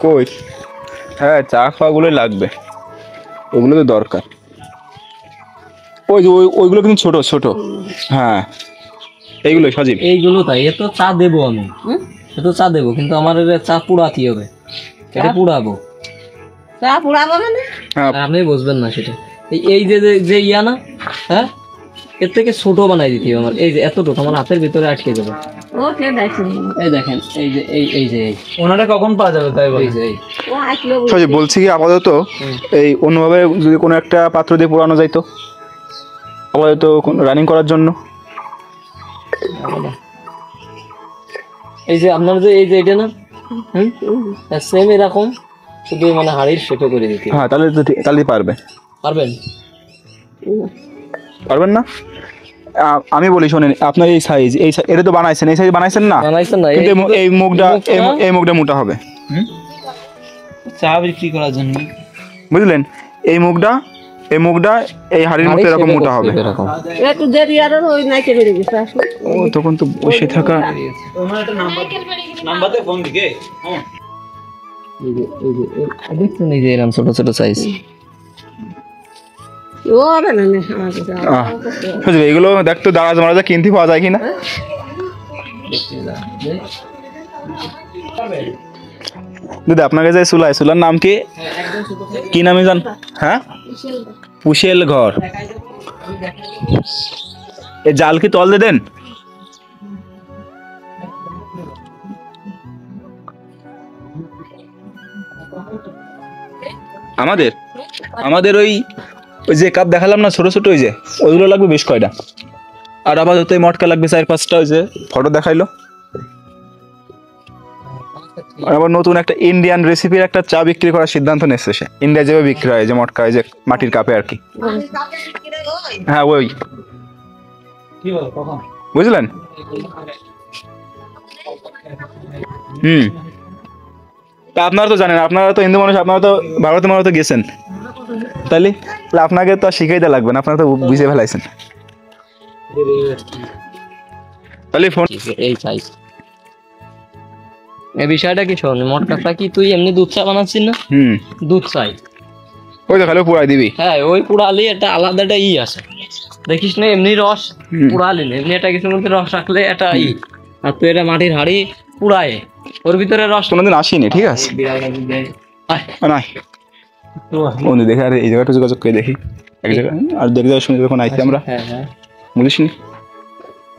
কই হ্যাঁ চা খাওয়া গুলোই লাগবে, ওগুলো তো দরকার। ওই যে ওইগুলো কিন্তু ছোট ছোট। হ্যাঁ এইগুলো সজীব, এইগুলো তাই এত চা দেবো আমি, এত চা দেবো, কিন্তু আমার চা পুড়াতে হবে, এটা পুড়াবো। চা পুড়াবো মানে আপনি বুঝবেন না সেটা। এই যে যে ইয়া না, হ্যাঁ এর থেকে ছোট বানাই দিতে হবে আমার। এই যে এতটুকু আমার হাতের ভিতরে আটকে যাবে। এই দেখেন এই যে এই যে ওনারা কখন পাওয়া যাবে তাই বলি। সজীব বলছি কি আপাতত এই অন্যভাবে যদি কোনো একটা পাত্র দিয়ে পোড়ানো যাইতো আপাতত রানিং করার জন্য। এই যে আপনার যে এই যে এটা না, সেম এরকম, শুধু মানে হাড়ির ছোট করে দিতে। হ্যাঁ তাহলে তো তাহলে পারবে। পারবেন? পারবেন না? আমি বলি শোনেন, আপনার এই সাইজ এটা তো বানাইছেন, এই সাইজ বানাইছেন না? বানাইছেন না, কিন্তু এই মুখটা মোটা হবে চা বিক্রি করার জন্য, বুঝলেন? এই মুখটা এই হাড়ির মতো এরকম মোটা হবে। একটু দেরি আর ওই নাইকে বেরিয়ে গেছে আসলে। ও তখন তো বসে থাকা। নাম্বারে ফোন দিকে। হ্যাঁ দেখছেন এই যে এরকম ছোট ছোট সাইজ। এগুলো দেখতো দাঁড়া মারা কিনতে পাওয়া যায় কিনা। দিদি আপনার কাছে চুলার নাম কি নামে জান? হ্যাঁ পুষেল ঘর। এ জাল কি তল দিয়ে দেন? আমাদের ওই যে কাপ দেখালাম না ছোট ছোট, ওই যে ওইগুলো লাগবে বেশ কয়টা। আর আপাতত এই মটকা লাগবে 4-5টা, ওই যে ফটো দেখাইলো। আর আবার নতুন একটা ইন্ডিয়ান রেসিপির একটা চা বিক্রি করার সিদ্ধান্ত নিয়েছে সে। ইন্ডিয়া যেভাবে বিক্রি হয় যে মটকা, যে মাটির কাপে আর কি। হ্যাঁ ওই বুঝলেন। তা আপনারা তো জানেন, আপনারা তো হিন্দু মানুষ, আপনারা তো ভারতের মানুষ তো গেছেন, তাহলে আপনাকে তো আর শিখাই দেওয়া লাগবে না, আপনারা তো বুঝে ফেলাইছেন। তাহলে ফোন এই সাইজ। এই বিষয়টা কি শোন, মটকাটা কি তুই এমনি দুধ চা বানাচ্ছিস না? দুধ চাই ওই দেখালে পুরাই দিবি। হ্যাঁ ওই পুরালি একটা আলাদা একটা আছে, দেখিস না এমনি রস পুরালি না, এমনি একটা কিছুর মধ্যে রস রাখলে একটা আর তুই এটা মাটির হাড়ি পুরায় ওর ভিতরে রস কোনোদিন আসিনি, ঠিক আছে বন্ধু দেখে। আর এই জায়গাটা যোগাযোগ করে দেখি এক জায়গায়, আর দেখে যাওয়ার শুনে যখন আইতে আমরা। হ্যাঁ হ্যাঁ বুঝিস নি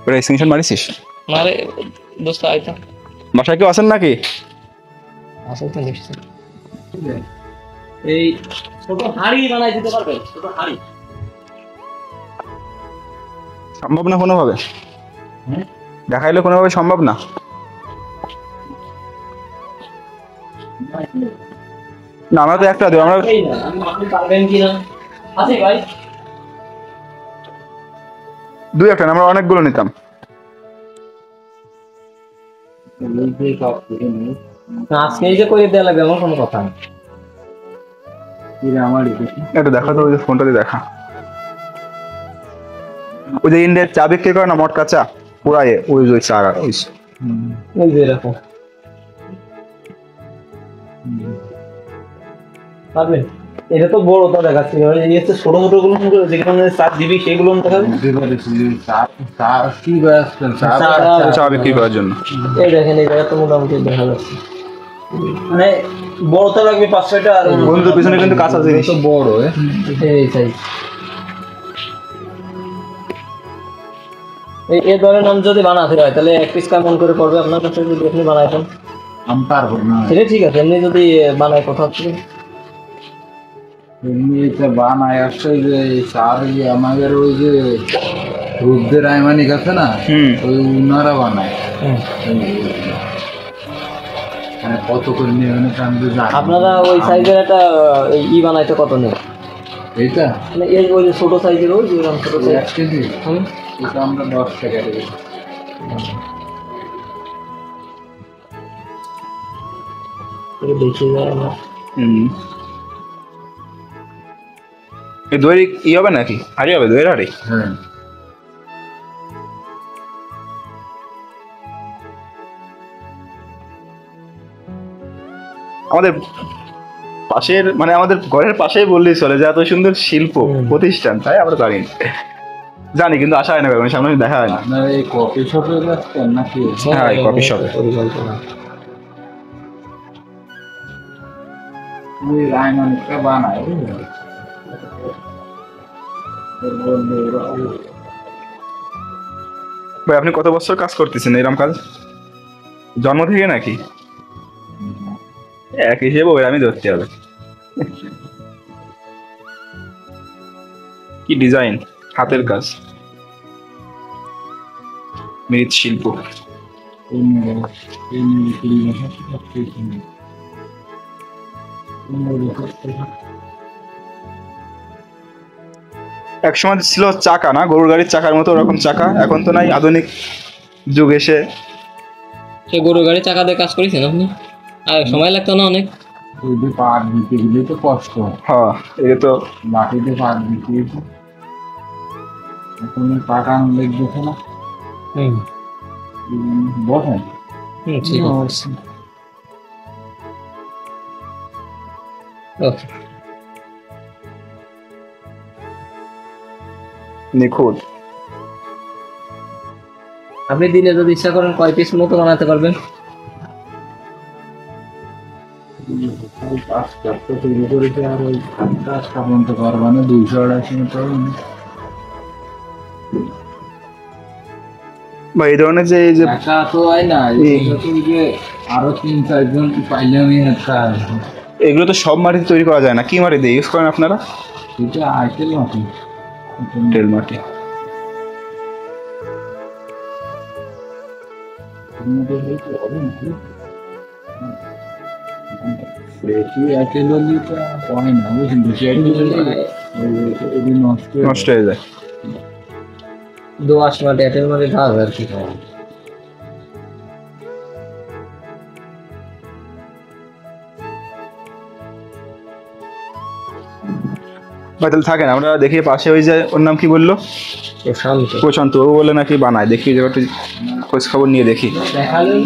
ওটা স্ক্রিনশট মারিছিস? মারে দোস্ত আইতাম। বাসায় কেউ আসেন নাকি? আসল তো নিশ্চয়। এই ছোট হাড়ি বানাই দিতে পারবে? ছোট হাড়ি সম্ভব না কোনোভাবে? দেখাইলে কোনোভাবে সম্ভব না? না আমরা তো একটা দেবো, আমরা পারবেন কিনা আছে ভাই, 2-1 না, আমরা অনেকগুলো নিতাম। আজকে এই যে করে দেওয়া লাগবে আমার কোনো কথা নেই। এটা দেখা তো, ওই যে ফোনটা দিয়ে দেখা, ওই যে ইন্ডিয়ার চা বিক্রি করে না মটকা চা পুরাই, ওই যে চা ওই যে এরকম পারবেন। এটা তো বড় তো দেখাচ্ছি, এই হচ্ছে ছোট ছোট গুলো যেখানে চার দিবি সেইগুলো চা বিক্রি করার জন্য। এই দেখেন এই জায়গা তো মোটামুটি দেখা যাচ্ছে, মানে বড় তো লাগবে 5-6টা। আর বন্ধুর পিছনে কিন্তু কাঁচা জিনিস তো বড়। এই সাইজ এই ধরনের নাম যদি বানাতে হয় তাহলে 1 পিস কেমন করে পড়বে আপনার কাছে যদি আপনি বানাইতেন? আমি পারবো না। সেটা ঠিক আছে, এমনি যদি বানাই কোথাও থেকে এমনি এটা বানায় আসছে যে আমাদের ওই যে রুদ্রের আইমানিক আছে না, ওই উনারা বানায়। কত করে নিয়ে আপনারা ওই সাইজের একটা বানাইতে কত নেই? এইটা মানে ওই যে ছোট সাইজের, ওই যে ছোট সাইজ 1 কেজি, এটা আমরা 10 টাকা দেবো। দেখে যায় না। এই দই ই হবে নাকি? হাড়ি হবে, দইয়ের হাড়ি? হ্যাঁ আমাদের পাশের মানে আমাদের ঘরের পাশেই বললেই চলে যে এত সুন্দর শিল্প প্রতিষ্ঠান, তাই আমরা জানি না। জানি কিন্তু আসা হয় না, কখনো সামনে দেখা হয় না। আপনার এই কফি শপে যাচ্ছেন নাকি? হ্যাঁ, এই কফি শপে। পরিকল্পনা। ওই রায়মানিকটা বানায় ভাই আপনি কত বছর কাজ করতেছেন এরকম কাজ? জন্ম থেকে নাকি? এক হিসেবে ওই আমি ধরতে হবে। কি ডিজাইন, হাতের কাজ, মৃৎশিল্প। এক সময় ছিল চাকা না, গরুর গাড়ির চাকার মতো ওরকম চাকা, এখন তো নাই, আধুনিক যুগ এসে। সে গরু গাড়ি চাকা দিয়ে কাজ করেছেন আপনি? আর সময় লাগতো না অনেক? যদি পাট দিতে গেলে তো কষ্ট, হ্যাঁ এই তো মাটিতে পাট দিতে গেছে। এখন পাকান লেগেছে না, বসেন। ঠিক আছে। ওকে। নিখুঁত। আপনি দিনে যদি ইচ্ছা করেন কয় পিস মতো বানাতে পারবেন? কাজটা তৈরি করেছে আর ওই কাজটা পর্যন্ত করবা না, 200-250 মিটার। বা এই ধরনের যে এই যে একা তো হয় না, এগুলো তো ওই যে আরো 3-4 জন পাইলে আমি একটা এগুলো তো সব মাটিতে তৈরি করা যায় না। কি মাটি দিয়ে ইউজ করেন আপনারা? এটা আইটেল মাটি, তেল মাটি। বেশি আইটেল হলে তো হয় না, বুঝলেন? বেশি আইটেল হলে এগুলো নষ্ট নষ্ট হয়ে যায়। দোআঁশ মাটি, এঁটেল মাটি ঢাল আর কি। ভাই তাহলে থাকেন, আমরা দেখি পাশে ওই যে ওর নাম কি বললো, শান্ত প্রশান্ত, ও বলে নাকি বানায়, দেখি যে একটু খোঁজ খবর নিয়ে দেখি। দেখালেন